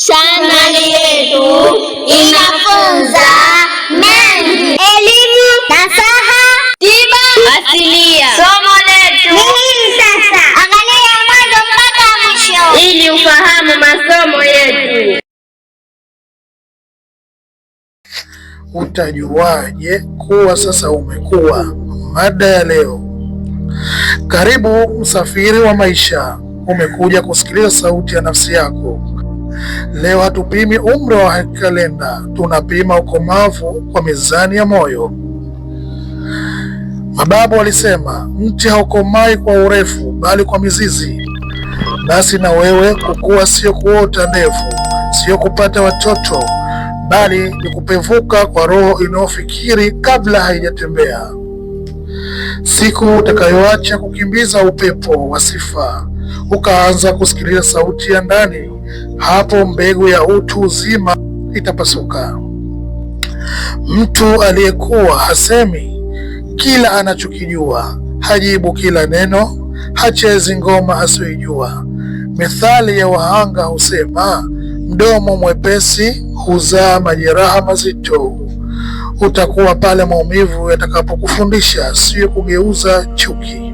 Chaneli yetu inafunza mengi: elimu, nasaha, tiba asilia. Somo letu ni sasa. Angalia mwanzo mpaka mwisho ili ufahamu masomo yetu. Utajuaje kuwa sasa umekuwa? Mada ya leo. Karibu msafiri wa maisha, umekuja kusikiliza sauti ya nafsi yako. Leo hatupimi umri wa kalenda, tunapima ukomavu kwa mizani ya moyo. Mababu walisema mti haukomai kwa urefu bali kwa mizizi. Basi na wewe kukua sio kuota ndevu, sio kupata watoto, bali ni kupevuka kwa roho inayofikiri kabla haijatembea. Siku utakayoacha kukimbiza upepo wa sifa, ukaanza kusikiliza sauti ya ndani, hapo mbegu ya utu uzima itapasuka. Mtu aliyekuwa hasemi kila anachokijua, hajibu kila neno, hachezi ngoma asioijua. Methali ya wahanga husema, mdomo mwepesi huzaa majeraha mazito. Utakuwa pale maumivu yatakapokufundisha, sio kugeuza chuki.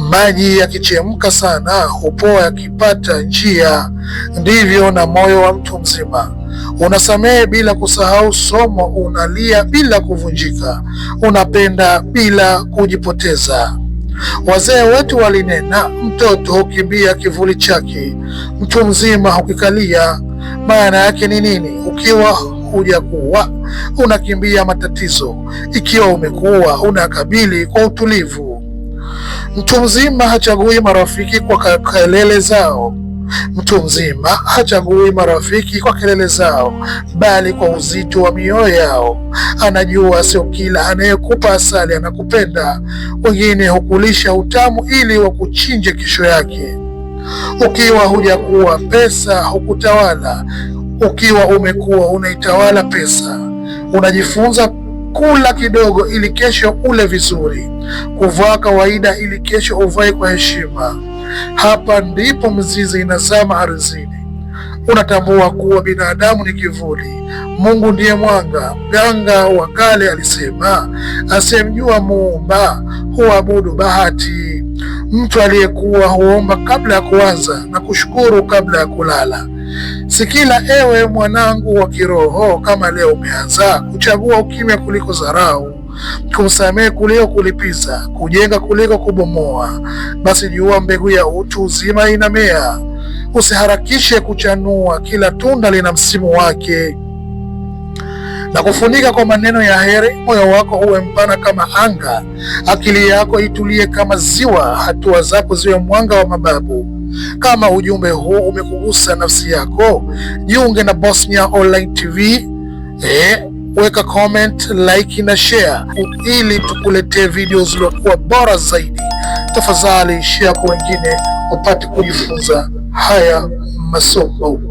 Maji yakichemka sana hupoa yakipata njia, ndivyo na moyo wa mtu mzima. Unasamehe bila kusahau somo, unalia bila kuvunjika, unapenda bila kujipoteza. Wazee wetu walinena, mtoto hukimbia kivuli chake, mtu mzima hukikalia. Maana yake ni nini? Ukiwa hujakuwa unakimbia matatizo, ikiwa umekuwa unakabili kwa utulivu. Mtu mzima hachagui marafiki kwa kelele zao. Mtu mzima hachagui marafiki kwa kelele zao, bali kwa uzito wa mioyo yao. Anajua sio kila anayekupa asali anakupenda. Wengine hukulisha utamu ili wakuchinje kesho yake. Ukiwa hujakuwa, pesa hukutawala. Ukiwa umekuwa, unaitawala pesa. Unajifunza kula kidogo ili kesho ule vizuri, kuvaa kawaida ili kesho uvae kwa heshima. Hapa ndipo mizizi inazama ardhini. Unatambua kuwa binadamu ni kivuli, Mungu ndiye mwanga. Mganga wa kale alisema, asiyemjua Muumba huabudu bahati. Mtu aliyekuwa huomba kabla ya kuanza na kushukuru kabla ya kulala. Sikila ewe mwanangu wa kiroho, kama leo umeanza kuchagua ukimya kuliko dharau, kumsamehe kuliko kulipiza, kujenga kuliko kubomoa, basi jua mbegu ya utu uzima inamea. Usiharakishe kuchanua, kila tunda lina msimu wake. Na kufunika kwa maneno ya heri, moyo wako uwe mpana kama anga, akili yako itulie kama ziwa, hatua zako ziwe mwanga wa mababu. Kama ujumbe huu umekugusa nafsi yako, jiunge na Bosnia Online TV. Weka comment, like na share ili tukuletee video zilizokuwa bora zaidi. Tafadhali share kwa wengine wapate kujifunza haya masomo.